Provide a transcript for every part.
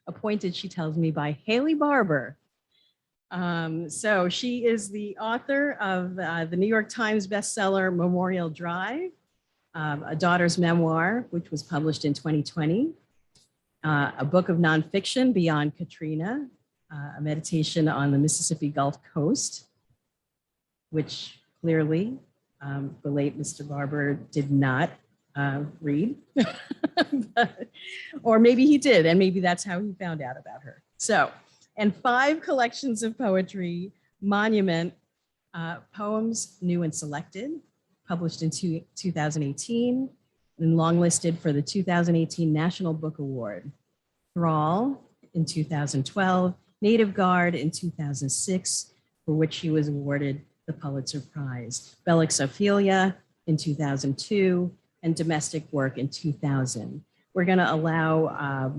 appointed, she tells me, by Haley Barbour. So she is the author of the New York Times bestseller Memorial Drive, a daughter's memoir, which was published in 2020, a book of nonfiction, Beyond Katrina, a meditation on the Mississippi Gulf Coast, which clearly the late Mr. Barbour did not read, or maybe he did, and maybe that's how he found out about her. So, and 5 collections of poetry, Monument, Poems New and Selected, published in 2018, and longlisted for the 2018 National Book Award. Thrall in 2012, Native Guard in 2006, for which she was awarded the Pulitzer Prize, Bellix Ophelia in 2002, and Domestic Work in 2000. We're gonna allow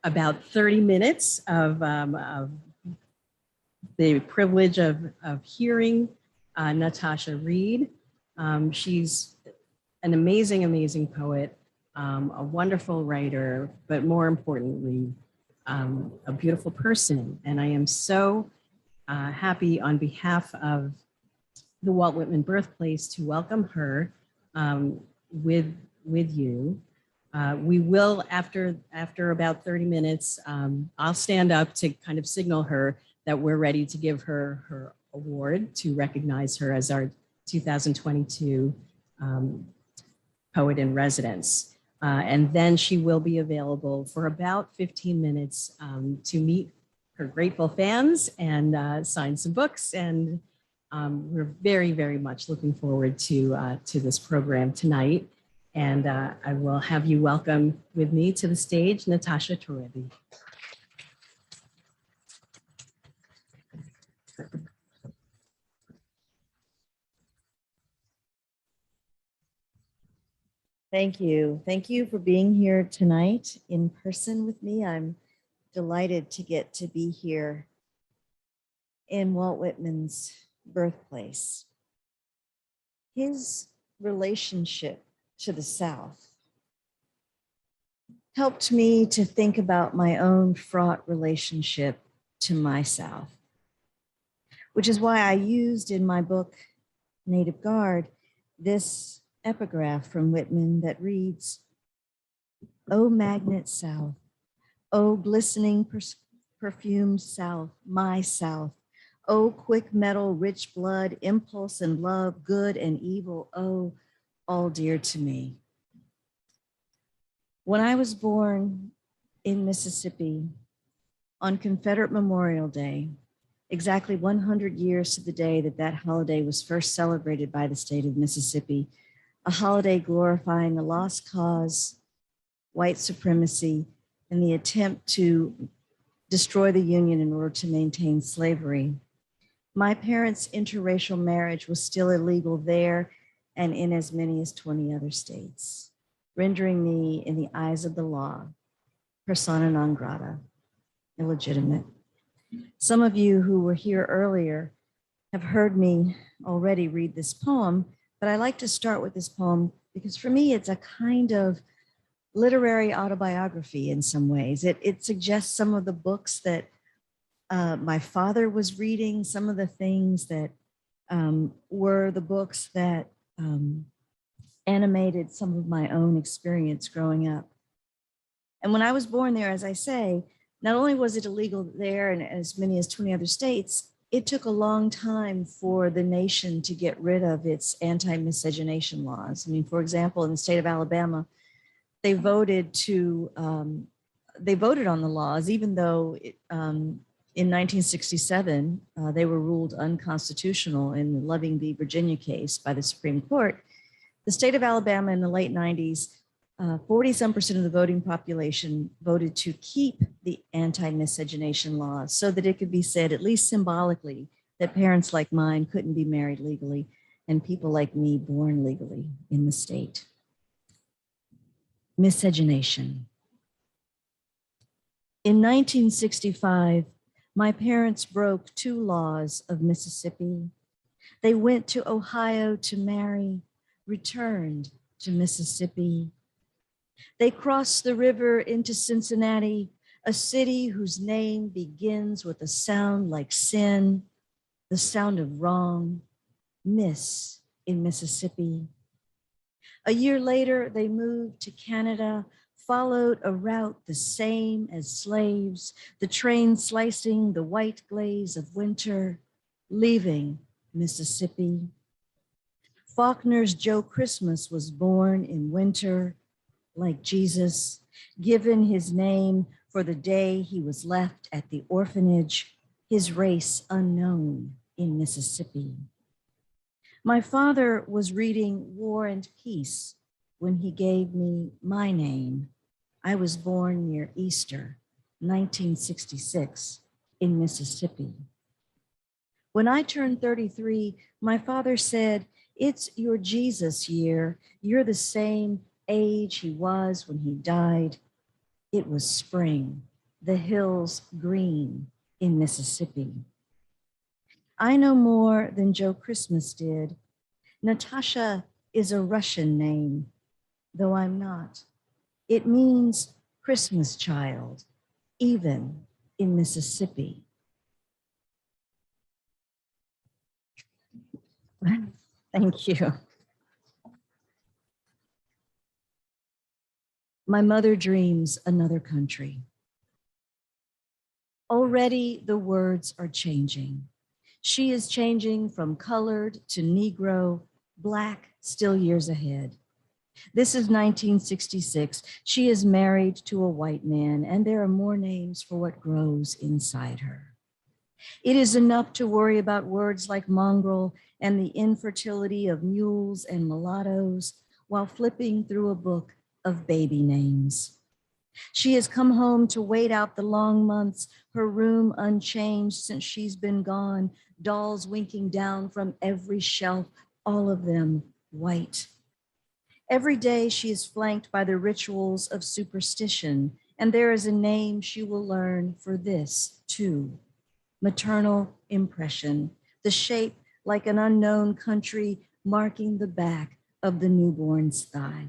about 30 minutes of the privilege of hearing Natasha read. She's an amazing, amazing poet, a wonderful writer, but more importantly, a beautiful person. And I am so happy on behalf of the Walt Whitman Birthplace to welcome her with you. We will, after about 30 minutes, I'll stand up to kind of signal her that we're ready to give her her award to recognize her as our 2022 Poet in Residence. And then she will be available for about 15 minutes to meet her grateful fans and sign some books. And we're very, very much looking forward to this program tonight. And I will have you welcome with me to the stage, Natasha Trethewey. Thank you. Thank you for being here tonight in person with me. I'm delighted to get to be here in Walt Whitman's birthplace. His relationship to the South helped me to think about my own fraught relationship to my South, which is why I used in my book, Native Guard, this epigraph from Whitman that reads, "O magnet South, O glistening perfumed South, my South, O quick metal, rich blood, impulse and love, good and evil, oh, all dear to me." When I was born in Mississippi on Confederate Memorial Day, exactly 100 years to the day that that holiday was first celebrated by the state of Mississippi, a holiday glorifying a lost cause, white supremacy, and the attempt to destroy the Union in order to maintain slavery. My parents' interracial marriage was still illegal there and in as many as 20 other states, rendering me, in the eyes of the law, persona non grata, illegitimate. Some of you who were here earlier have heard me already read this poem, but I like to start with this poem because for me, it's a kind of literary autobiography in some ways. It suggests some of the books that my father was reading, some of the things that were the books that animated some of my own experience growing up. And when I was born there, as I say, not only was it illegal there and as many as 20 other states, it took a long time for the nation to get rid of its anti-miscegenation laws. I mean, for example, in the state of Alabama, they voted on the laws, even though in 1967, they were ruled unconstitutional in the Loving v. Virginia case by the Supreme Court. The state of Alabama in the late 90s, 40-some% of the voting population voted to keep the anti-miscegenation laws so that it could be said, at least symbolically, that parents like mine couldn't be married legally and people like me born legally in the state. Miscegenation. In 1965, my parents broke 2 laws of Mississippi. They went to Ohio to marry, returned to Mississippi. They cross the river into Cincinnati, a city whose name begins with a sound like sin, the sound of wrong, miss in Mississippi. A year later, they moved to Canada, followed a route the same as slaves, the train slicing the white glaze of winter, leaving Mississippi. Faulkner's Joe Christmas was born in winter, like Jesus, given his name for the day he was left at the orphanage, his race unknown in Mississippi. My father was reading War and Peace when he gave me my name. I was born near Easter, 1966, in Mississippi. When I turned 33, my father said, "It's your Jesus year. You're the same age he was when he died." It was spring, the hills green in Mississippi. I know more than Joe Christmas did. Natasha is a Russian name, though I'm not. It means Christmas child, even in Mississippi. Thank you. My mother dreams another country. Already the words are changing. She is changing from colored to Negro, Black still years ahead. This is 1966. She is married to a white man, and there are more names for what grows inside her. It is enough to worry about words like mongrel and the infertility of mules and mulattoes while flipping through a book of baby names. She has come home to wait out the long months, her room unchanged since she's been gone, dolls winking down from every shelf, all of them white. Every day she is flanked by the rituals of superstition, and there is a name she will learn for this too: maternal impression, the shape like an unknown country marking the back of the newborn's thigh.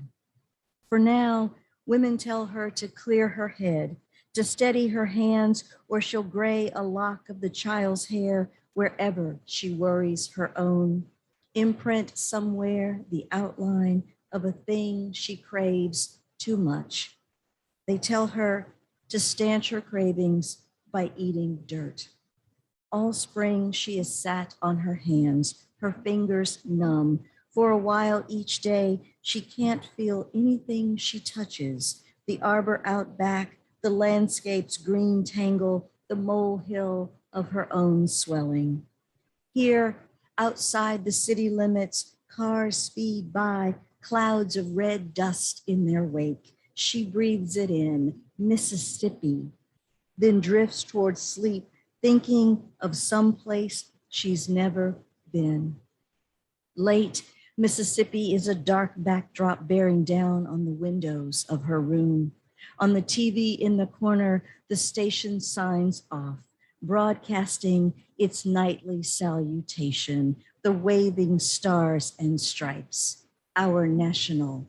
For now, women tell her to clear her head, to steady her hands, or she'll gray a lock of the child's hair wherever she worries her own. Imprint somewhere the outline of a thing she craves too much. They tell her to stanch her cravings by eating dirt. All spring, she has sat on her hands, her fingers numb. For a while each day, she can't feel anything she touches: the arbor out back, the landscape's green tangle, the molehill of her own swelling. Here, outside the city limits, cars speed by, clouds of red dust in their wake. She breathes it in, Mississippi, then drifts towards sleep, thinking of some place she's never been. Late, Mississippi is a dark backdrop bearing down on the windows of her room. On the TV in the corner, the station signs off, broadcasting its nightly salutation, the waving stars and stripes, our national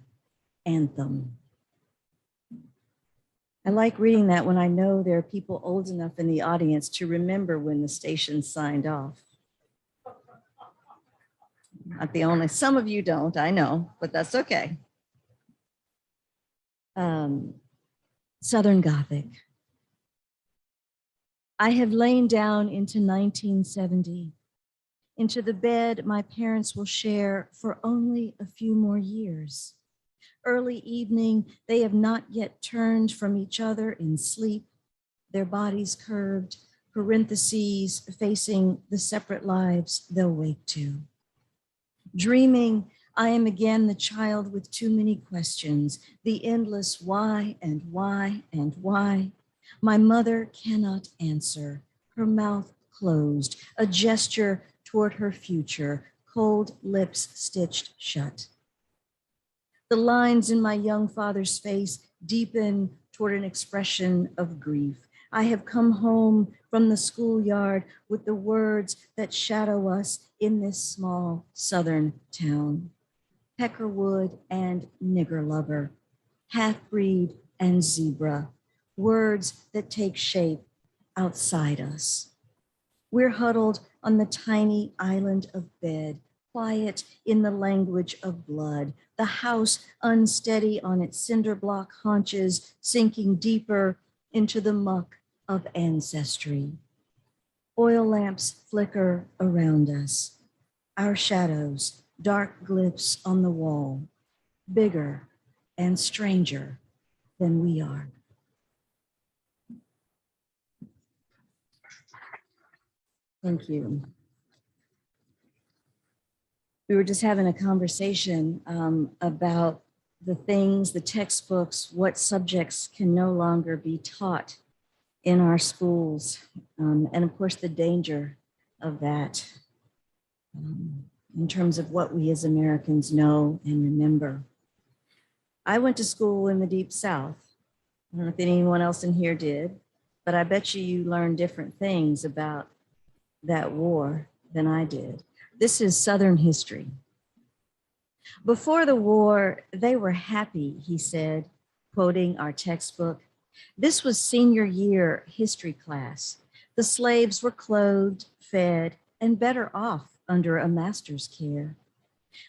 anthem. I like reading that when I know there are people old enough in the audience to remember when the station signed off. Not the only, some of you don't, I know, but that's okay. Southern Gothic. I have lain down into 1970, into the bed my parents will share for only a few more years. Early evening, they have not yet turned from each other in sleep, their bodies curved, parentheses facing the separate lives they'll wake to. Dreaming, I am again the child with too many questions, the endless why and why and why. My mother cannot answer, her mouth closed, a gesture toward her future, cold lips stitched shut. The lines in my young father's face deepen toward an expression of grief. I have come home from the schoolyard with the words that shadow us in this small southern town: Peckerwood and nigger lover, half-breed, and zebra, words that take shape outside us. We're huddled on the tiny island of bed, quiet in the language of blood, the house unsteady on its cinder block haunches, sinking deeper into the muck of ancestry. Oil lamps flicker around us, our shadows, dark glyphs on the wall, bigger and stranger than we are. Thank you. We were just having a conversation about the things, the textbooks, what subjects can no longer be taught in our schools, and of course the danger of that in terms of what we as Americans know and remember. I went to school in the Deep South. I don't know if anyone else in here did, but I bet you learned different things about that war than I did. This is Southern history. Before the war, they were happy, he said, quoting our textbook. This was senior year history class. The slaves were clothed, fed, and better off under a master's care.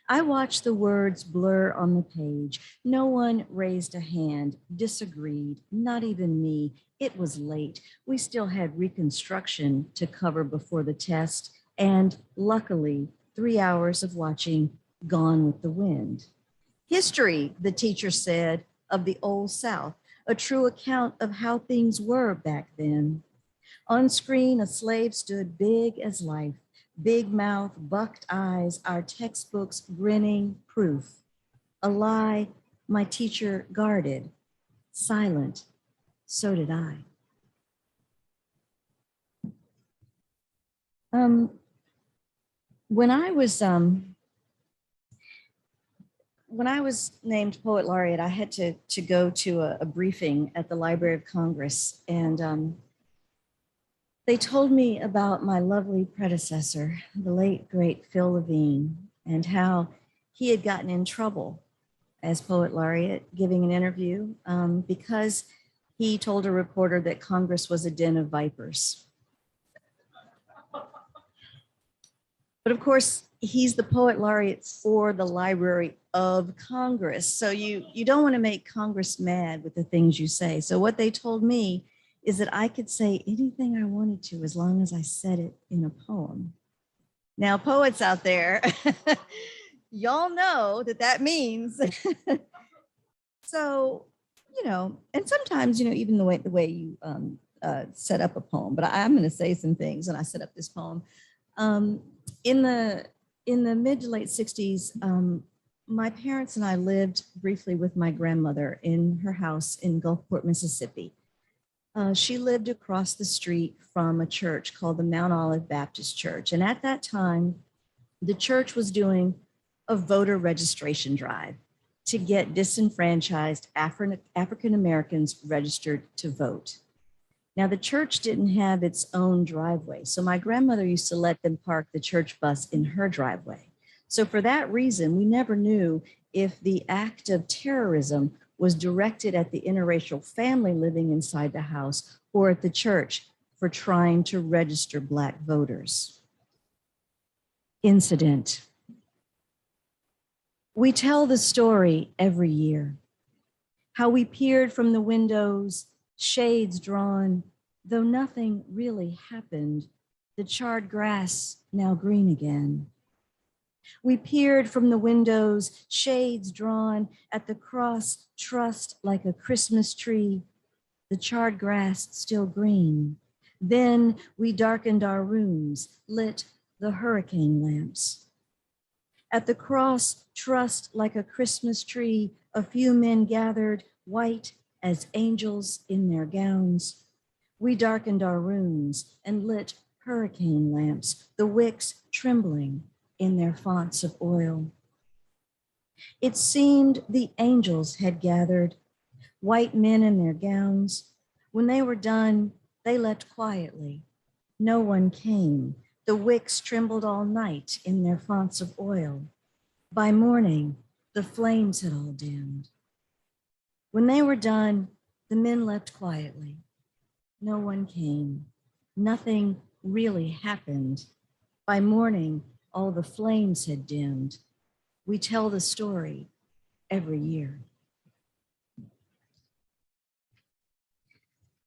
I watched the words blur on the page. No one raised a hand, disagreed, not even me. It was late. We still had Reconstruction to cover before the test, and luckily, 3 hours of watching Gone with the Wind. History, the teacher said, of the Old South, a true account of how things were back then. On screen, a slave stood big as life, big mouth, bucked eyes, our textbooks grinning proof. A lie my teacher guarded, silent, so did I. When I was named Poet Laureate, I had to go to a briefing at the Library of Congress, and they told me about my lovely predecessor, the late, great Phil Levine, and how he had gotten in trouble as Poet Laureate giving an interview because he told a reporter that Congress was a den of vipers. But of course, he's the Poet Laureate for the Library of Congress. So you don't want to make Congress mad with the things you say. So what they told me is that I could say anything I wanted to as long as I said it in a poem. Now, poets out there, y'all know that means. So, and sometimes, even the way you set up a poem, but I'm going to say some things when I set up this poem. In the mid to late 60s, my parents and I lived briefly with my grandmother in her house in Gulfport, Mississippi. She lived across the street from a church called the Mount Olive Baptist Church. And at that time, the church was doing a voter registration drive to get disenfranchised African Americans registered to vote. Now, the church didn't have its own driveway, so my grandmother used to let them park the church bus in her driveway. So for that reason, we never knew if the act of terrorism was directed at the interracial family living inside the house or at the church for trying to register Black voters. Incident. We tell the story every year, how we peered from the windows, shades drawn, though nothing really happened, the charred grass now green again. We peered from the windows, shades drawn at the cross trussed like a Christmas tree, the charred grass still green. Then we darkened our rooms, lit the hurricane lamps. At the cross trussed like a Christmas tree, a few men gathered, white as angels in their gowns. We darkened our rooms and lit hurricane lamps, the wicks trembling in their fonts of oil. It seemed the angels had gathered, white men in their gowns. When they were done, they left quietly. No one came. The wicks trembled all night in their fonts of oil. By morning, the flames had all dimmed. When they were done, the men left quietly. No one came. Nothing really happened. By morning, all the flames had dimmed. We tell the story every year.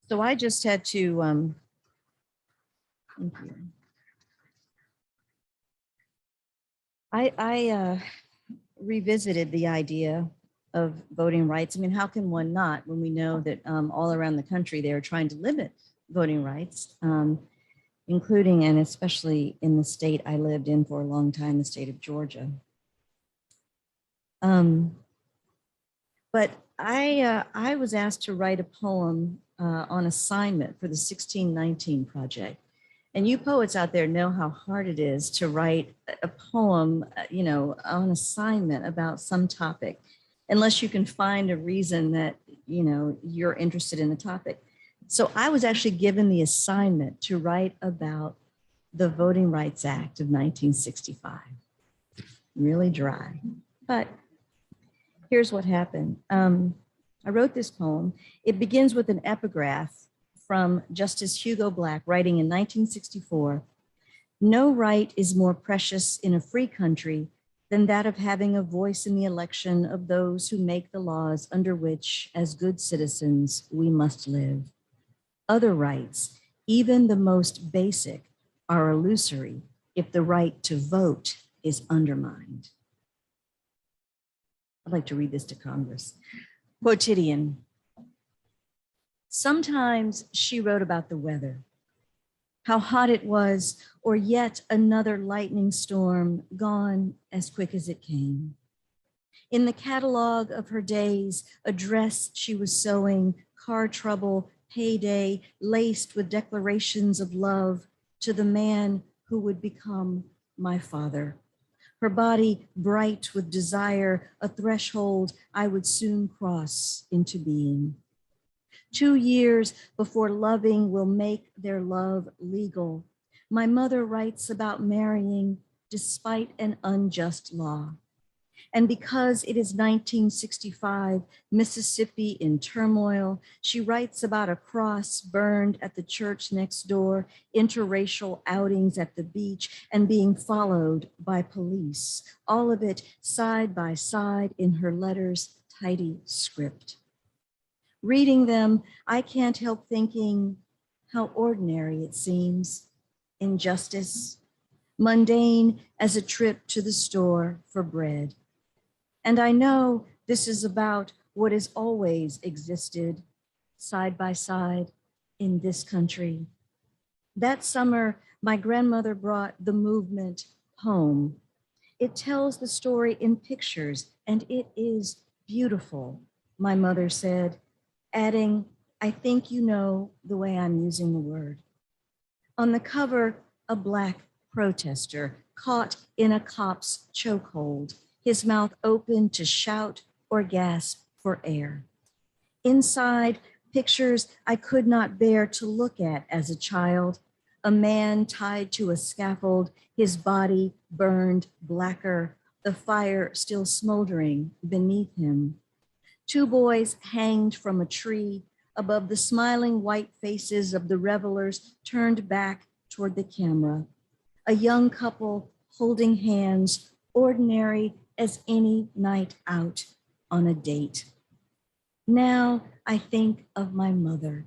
So I just had to, thank you. I revisited the idea of voting rights. I mean, how can one not when we know that all around the country they are trying to limit voting rights, including and especially in the state I lived in for a long time, the state of Georgia. But I was asked to write a poem on assignment for the 1619 project. And you poets out there know how hard it is to write a poem, on assignment about some topic, unless you can find a reason that, you're interested in the topic. So I was actually given the assignment to write about the Voting Rights Act of 1965. Really dry, but here's what happened. I wrote this poem. It begins with an epigraph from Justice Hugo Black, writing in 1964. No right is more precious in a free country than that of having a voice in the election of those who make the laws under which, as good citizens, we must live. Other rights, even the most basic, are illusory if the right to vote is undermined. I'd like to read this to Congress. Quotidian. Sometimes she wrote about the weather, how hot it was, or yet another lightning storm gone as quick as it came. In the catalog of her days, a dress she was sewing, car trouble, payday, laced with declarations of love to the man who would become my father. Her body bright with desire, a threshold I would soon cross into being. 2 years before loving will make their love legal. My mother writes about marrying despite an unjust law. And because it is 1965, Mississippi in turmoil, she writes about a cross burned at the church next door, interracial outings at the beach, and being followed by police. All of it side by side in her letters' tidy script. Reading them, I can't help thinking how ordinary it seems. Injustice, mundane as a trip to the store for bread. And I know this is about what has always existed side by side in this country. That summer, my grandmother brought the movement home. It tells the story in pictures, and it is beautiful, my mother said, adding, I think you know the way I'm using the word. On the cover, a Black protester caught in a cop's chokehold, his mouth open to shout or gasp for air. Inside, pictures I could not bear to look at as a child, a man tied to a scaffold, his body burned blacker, the fire still smoldering beneath him. 2 boys hanged from a tree above the smiling white faces of the revelers turned back toward the camera. A young couple holding hands, ordinary as any night out on a date. Now I think of my mother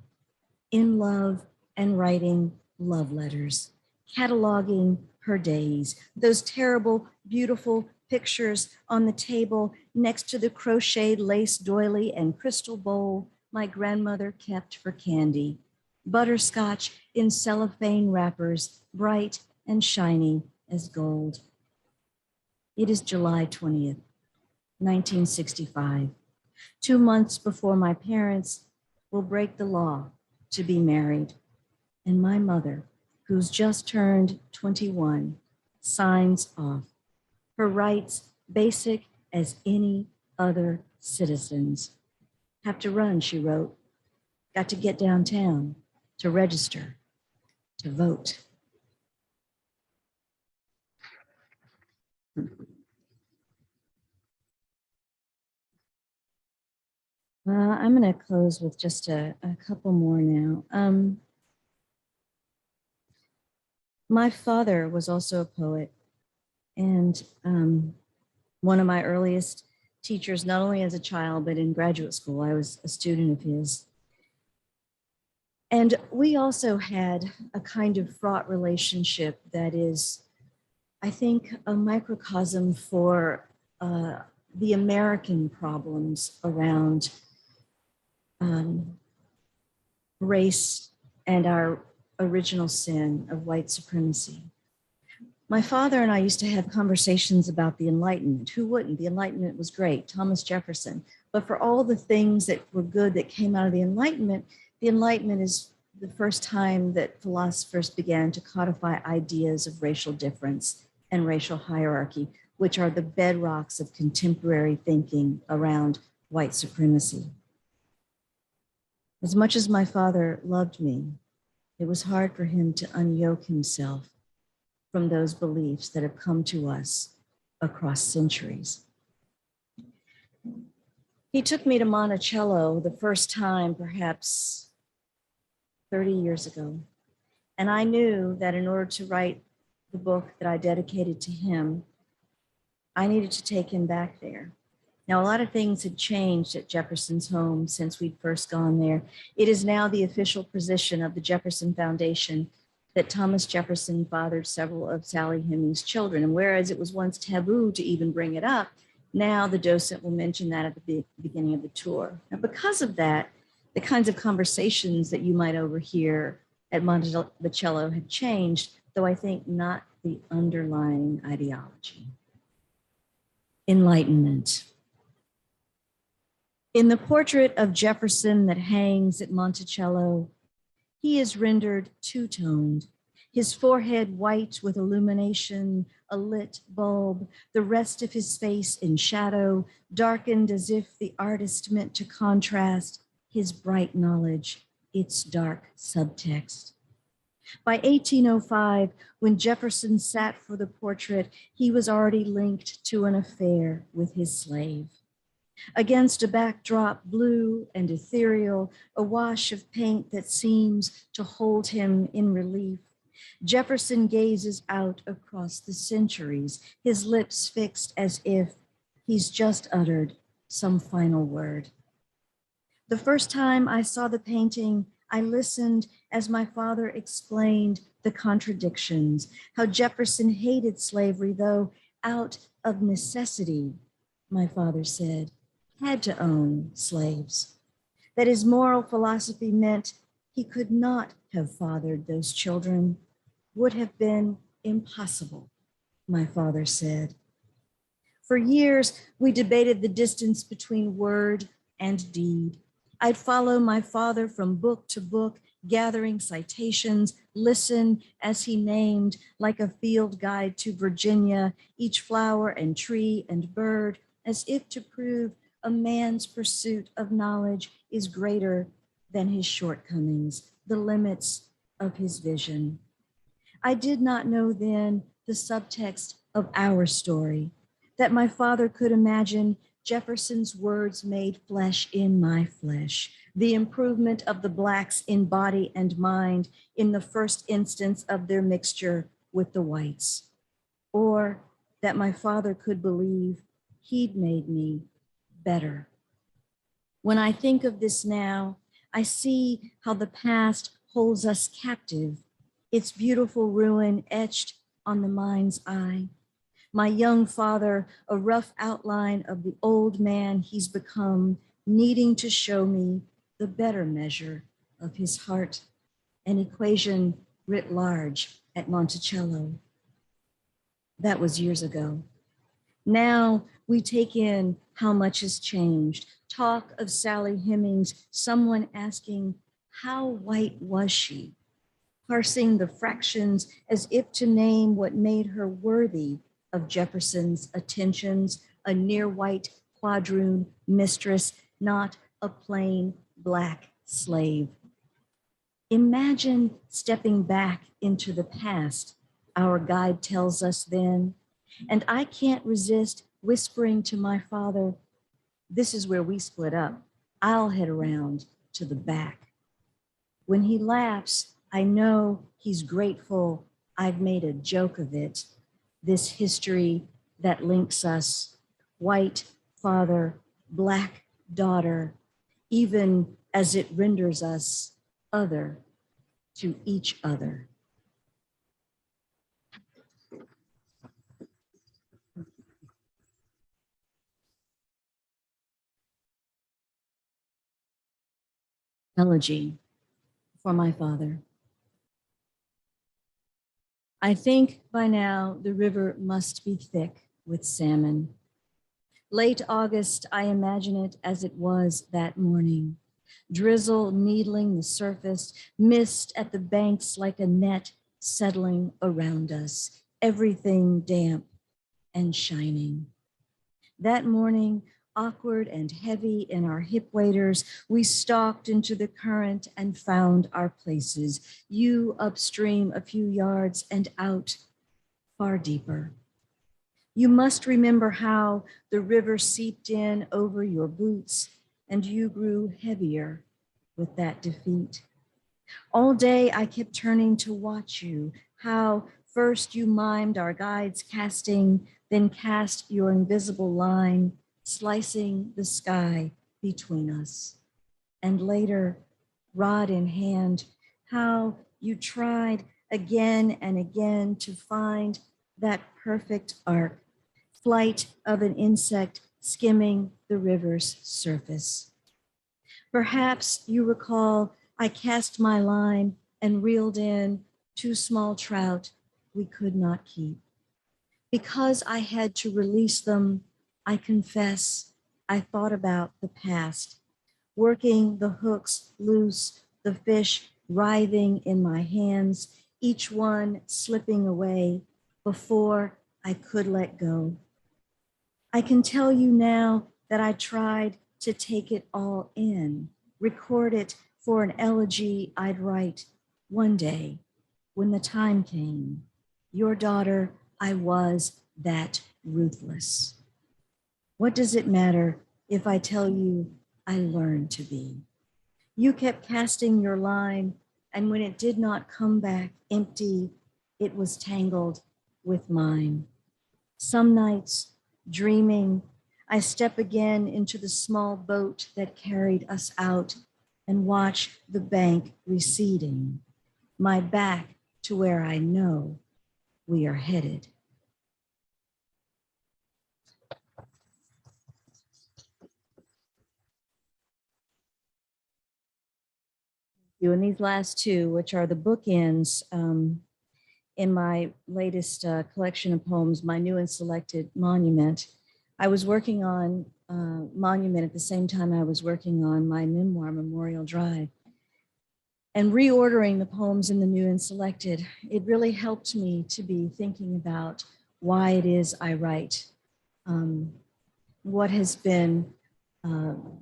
in love and writing love letters, cataloging her days, those terrible, beautiful pictures on the table next to the crocheted lace doily and crystal bowl my grandmother kept for candy, butterscotch in cellophane wrappers, bright and shiny as gold. It is July 20th, 1965, 2 months before my parents will break the law to be married. And my mother, who's just turned 21, signs off. Her rights basic as any other citizens. Have to run, she wrote. Got to get downtown to register, to vote. I'm going to close with just a couple more now. My father was also a poet, and one of my earliest teachers, not only as a child, but in graduate school. I was a student of his. And we also had a kind of fraught relationship that is, I think, a microcosm for the American problems around race and our original sin of white supremacy. My father and I used to have conversations about the Enlightenment. Who wouldn't? The Enlightenment was great, Thomas Jefferson. But for all the things that were good that came out of the Enlightenment is the first time that philosophers began to codify ideas of racial difference and racial hierarchy, which are the bedrocks of contemporary thinking around white supremacy. As much as my father loved me, it was hard for him to unyoke himself from those beliefs that have come to us across centuries. He took me to Monticello the first time, perhaps 30 years ago. And I knew that in order to write the book that I dedicated to him, I needed to take him back there. Now, a lot of things had changed at Jefferson's home since we'd first gone there. It is now the official position of the Jefferson Foundation that Thomas Jefferson fathered several of Sally Hemings' children. And whereas it was once taboo to even bring it up, now the docent will mention that at the beginning of the tour. Now, because of that, the kinds of conversations that you might overhear at Monticello have changed, though I think not the underlying ideology. Enlightenment. In the portrait of Jefferson that hangs at Monticello, he is rendered two-toned, his forehead white with illumination, a lit bulb, the rest of his face in shadow, darkened as if the artist meant to contrast his bright knowledge, its dark subtext. By 1805, when Jefferson sat for the portrait, he was already linked to an affair with his slave. Against a backdrop blue and ethereal, a wash of paint that seems to hold him in relief, Jefferson gazes out across the centuries, his lips fixed as if he's just uttered some final word. The first time I saw the painting, I listened as my father explained the contradictions, how Jefferson hated slavery, though out of necessity, my father said, had to own slaves. That his moral philosophy meant he could not have fathered those children, would have been impossible, my father said. For years, we debated the distance between word and deed. I'd follow my father from book to book, gathering citations, listen as he named, like a field guide to Virginia, each flower and tree and bird, as if to prove a man's pursuit of knowledge is greater than his shortcomings, the limits of his vision. I did not know then the subtext of our story, that my father could imagine Jefferson's words made flesh in my flesh, the improvement of the Blacks in body and mind in the first instance of their mixture with the whites, or that my father could believe he'd made me better. When I think of this now, I see how the past holds us captive, its beautiful ruin etched on the mind's eye. My young father, a rough outline of the old man he's become, needing to show me the better measure of his heart, an equation writ large at Monticello. That was years ago. Now we take in how much has changed. Talk of Sally Hemings, someone asking, how white was she? Parsing the fractions as if to name what made her worthy of Jefferson's attentions, a near white quadroon mistress, not a plain Black slave. Imagine stepping back into the past, our guide tells us then, and I can't resist whispering to my father, this is where we split up. I'll head around to the back. When he laughs, I know he's grateful I've made a joke of it, this history that links us, white father, black daughter, even as it renders us other to each other. Elegy for my father. I think by now the river must be thick with salmon. Late August, I imagine it as it was that morning. Drizzle needling the surface, mist at the banks like a net settling around us, everything damp and shining. That morning, awkward and heavy in our hip waders, we stalked into the current and found our places, you upstream a few yards and out far deeper. You must remember how the river seeped in over your boots and you grew heavier with that defeat. All day I kept turning to watch you, how first you mimed our guides casting, then cast your invisible line, slicing the sky between us. And later, rod in hand, how you tried again and again to find that perfect arc, flight of an insect skimming the river's surface. Perhaps you recall I cast my line and reeled in 2 small trout we could not keep. Because I had to release them, I confess I thought about the past, working the hooks loose, the fish writhing in my hands, each one slipping away before I could let go. I can tell you now that I tried to take it all in, record it for an elegy I'd write one day when the time came. Your daughter, I was that ruthless. What does it matter if I tell you I learned to be? You kept casting your line, and when it did not come back empty, it was tangled with mine. Some nights, dreaming, I step again into the small boat that carried us out and watch the bank receding, my back to where I know we are headed. And these last two, which are the bookends in my latest collection of poems, my new and selected Monument. I was working on Monument at the same time I was working on my memoir, Memorial Drive. And reordering the poems in the new and selected, it really helped me to be thinking about why it is I write. What has been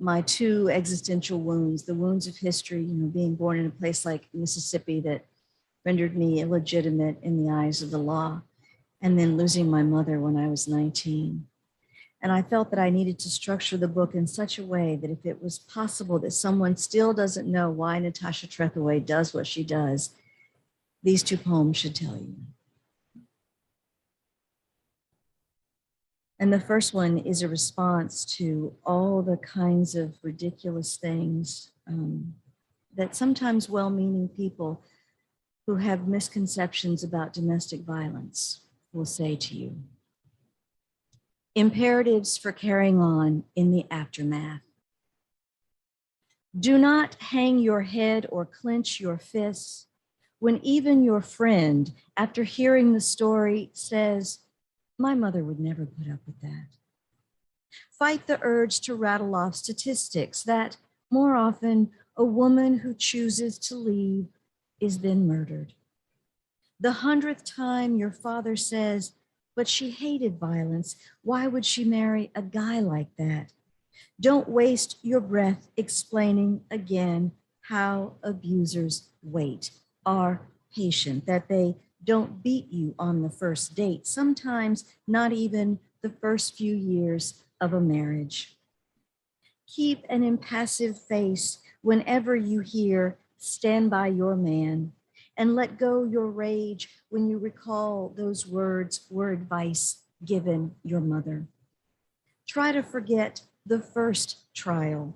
my 2 existential wounds, the wounds of history, being born in a place like Mississippi that rendered me illegitimate in the eyes of the law, and then losing my mother when I was 19. And I felt that I needed to structure the book in such a way that if it was possible that someone still doesn't know why Natasha Trethewey does what she does, these 2 poems should tell you. And the first one is a response to all the kinds of ridiculous things that sometimes well-meaning people who have misconceptions about domestic violence will say to you. Imperatives for carrying on in the aftermath. Do not hang your head or clench your fists when even your friend, after hearing the story, says, my mother would never put up with that. Fight the urge to rattle off statistics that more often a woman who chooses to leave is then murdered. The 100th time your father says, but she hated violence. Why would she marry a guy like that? Don't waste your breath explaining again how abusers wait, are patient, that they don't beat you on the first date, sometimes not even the first few years of a marriage. Keep an impassive face whenever you hear "Stand by your man," and let go your rage when you recall those words were advice given your mother. Try to forget the first trial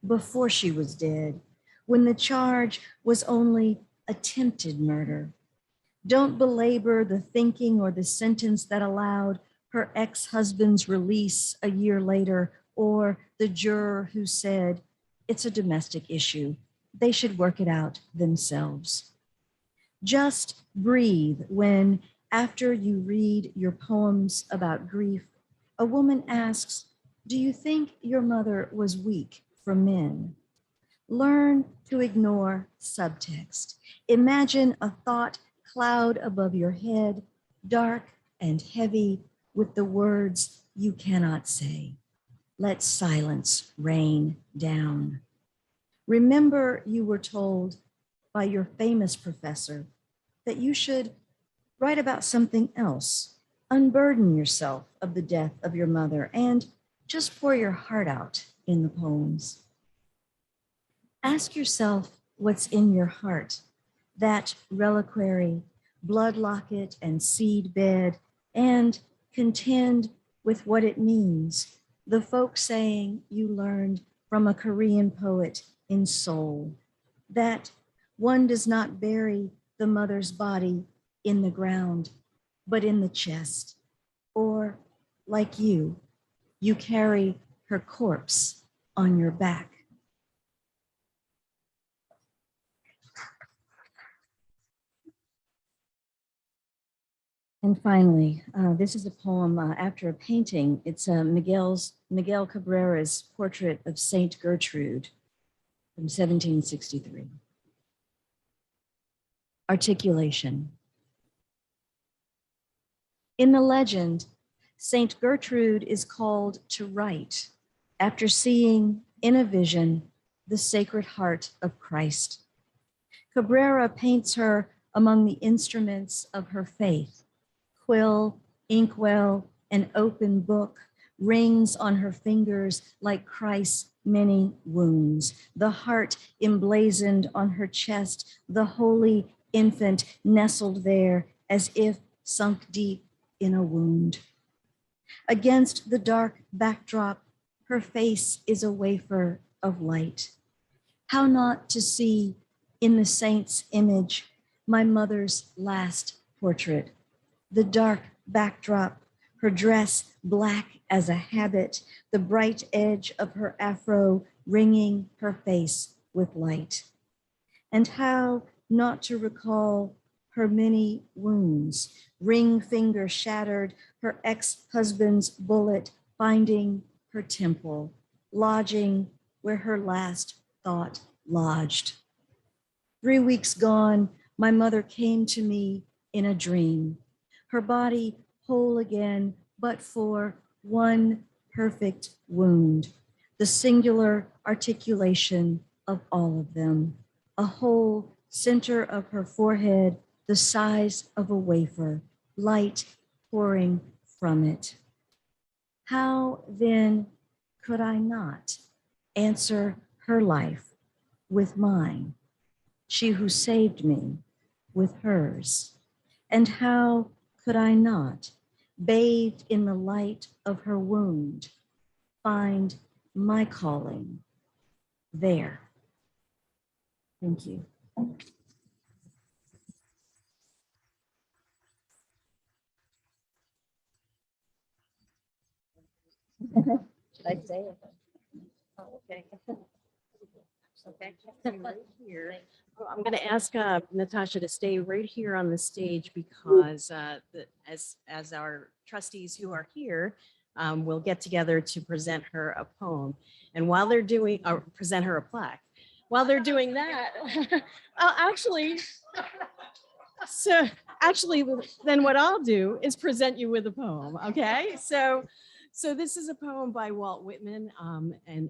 before she was dead, when the charge was only attempted murder. Don't belabor the thinking or the sentence that allowed her ex-husband's release a year later, or the juror who said, "It's a domestic issue. They should work it out themselves." Just breathe when, after you read your poems about grief, a woman asks, "Do you think your mother was weak for men?" Learn to ignore subtext. Imagine a thought cloud above your head, dark and heavy, with the words you cannot say. Let silence rain down. Remember, you were told by your famous professor that you should write about something else. Unburden yourself of the death of your mother and just pour your heart out in the poems. Ask yourself what's in your heart, that reliquary, blood locket and seed bed, and contend with what it means, the folk saying you learned from a Korean poet in Seoul, that one does not bury the mother's body in the ground, but in the chest, or like you carry her corpse on your back. And finally, this is a poem after a painting. It's Miguel Cabrera's portrait of Saint Gertrude from 1763. Articulation. In the legend, Saint Gertrude is called to write after seeing in a vision the Sacred Heart of Christ. Cabrera paints her among the instruments of her faith. Quill, inkwell, an open book, rings on her fingers like Christ's many wounds, the heart emblazoned on her chest, the holy infant nestled there as if sunk deep in a wound. Against the dark backdrop, her face is a wafer of light. How not to see in the saint's image my mother's last portrait? The dark backdrop, her dress black as a habit, the bright edge of her afro ringing her face with light. And how not to recall her many wounds, ring finger shattered, her ex-husband's bullet finding her temple, lodging where her last thought lodged. 3 weeks gone, my mother came to me in a dream, her body whole again, but for one perfect wound, the singular articulation of all of them, a whole center of her forehead, the size of a wafer, light pouring from it. How then could I not answer her life with mine, she who saved me with hers? And how could I not, bathed in the light of her wound, find my calling there? Thank you. Should I say it? Oh, okay. Okay. Right here. Oh, I'm going to ask Natasha to stay right here on the stage because as our trustees who are here will get together to present her a poem. And while they're doing, or present her a plaque. While they're doing that, actually, so actually, then what I'll do is present you with a poem, okay? So this is a poem by Walt Whitman, and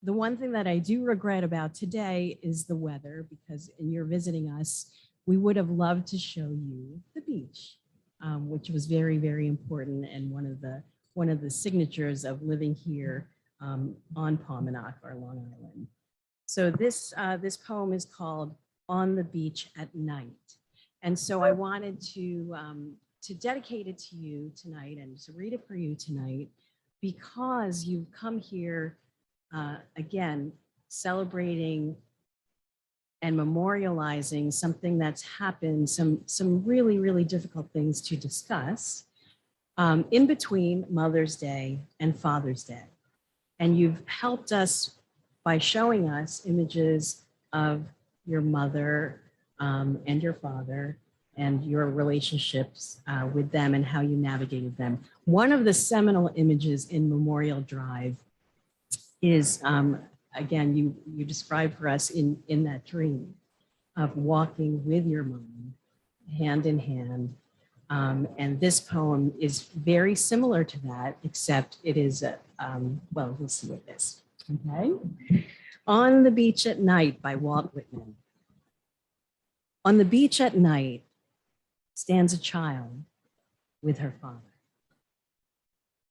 the one thing that I do regret about today is the weather, because in your visiting us, we would have loved to show you the beach, which was very, very important and one of the signatures of living here on Paumanok or Long Island. So this poem is called On the Beach at Night. And so I wanted to dedicate it to you tonight and to read it for you tonight because you've come here again, celebrating and memorializing something that's happened, some really, really difficult things to discuss in between Mother's Day and Father's Day. And you've helped us by showing us images of your mother and your father and your relationships with them and how you navigated them. One of the seminal images in Memorial Drive is, again, you described for us in that dream of walking with your mom, hand in hand. And this poem is very similar to that, except it is, well, we'll see what it is, okay? On the Beach at Night by Walt Whitman. On the beach at night stands a child with her father,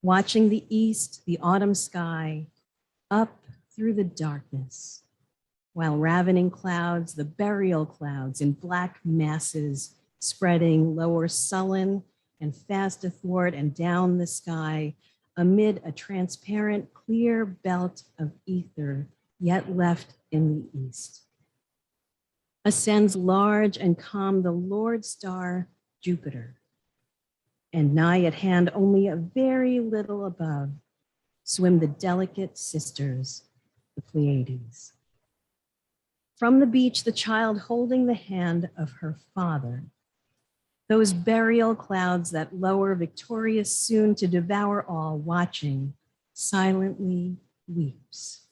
watching the east, the autumn sky, up through the darkness, while ravening clouds, the burial clouds in black masses spreading lower sullen and fast athwart and down the sky amid a transparent clear belt of ether yet left in the east. Ascends large and calm the Lord star Jupiter, and nigh at hand only a very little above swim the delicate sisters, the Pleiades. From the beach, the child holding the hand of her father, those burial clouds that lower victorious soon to devour all, watching, silently weeps.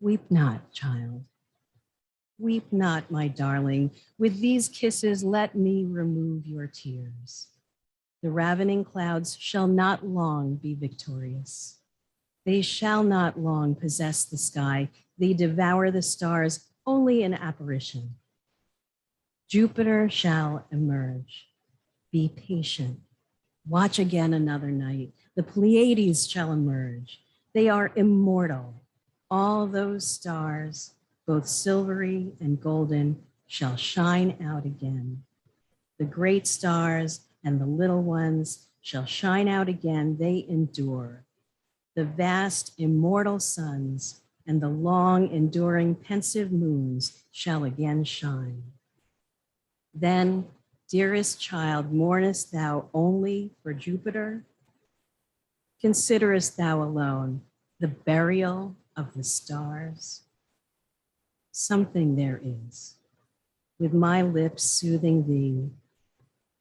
Weep not, child. Weep not, my darling. With these kisses, let me remove your tears. The ravening clouds shall not long be victorious. They shall not long possess the sky. They devour the stars only in apparition. Jupiter shall emerge. Be patient. Watch again another night. The Pleiades shall emerge. They are immortal. All those stars, both silvery and golden, shall shine out again. The great stars and the little ones shall shine out again. They endure. The vast immortal suns and the long enduring pensive moons shall again shine. Then, dearest child, mournest thou only for Jupiter? Considerest thou alone the burial of the stars? Something there is, with my lips soothing thee,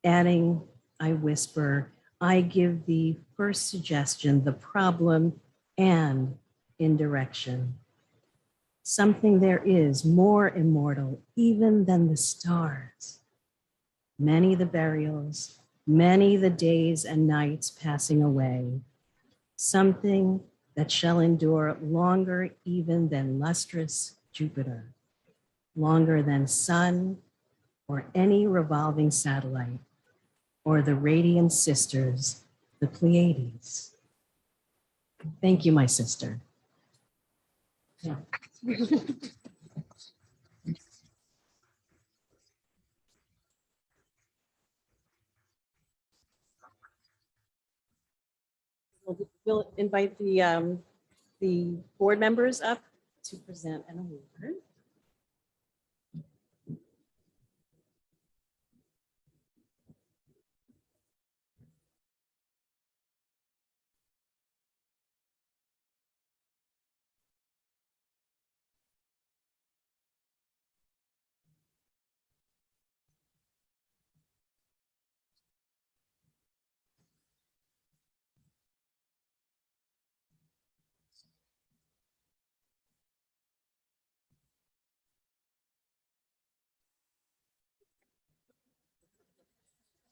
adding, I whisper, I give thee first suggestion, the problem and indirection. Something there is more immortal even than the stars. Many the burials, many the days and nights passing away. Something that shall endure longer even than lustrous Jupiter, longer than sun or any revolving satellite, or the radiant sisters, the Pleiades. Thank you, my sister. Yeah. We'll invite the board members up to present an award.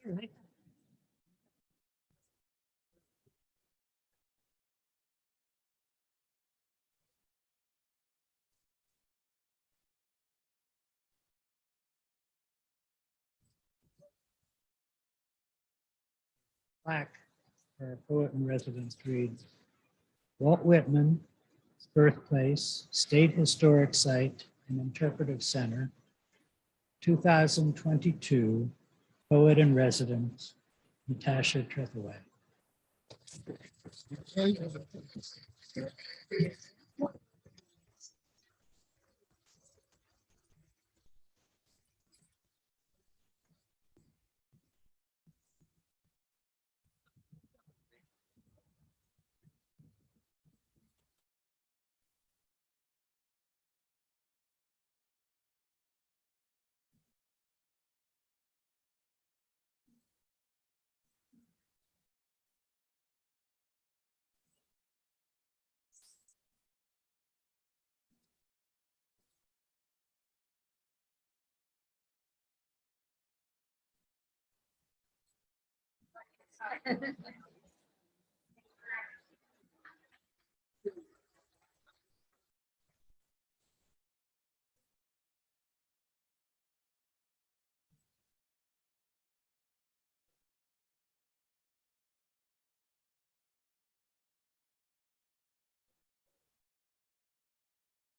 All right. Plaque for our poet in residence reads, Walt Whitman, birthplace, State Historic Site and Interpretive Center, 2022, poet in residence, Natasha Trethewey.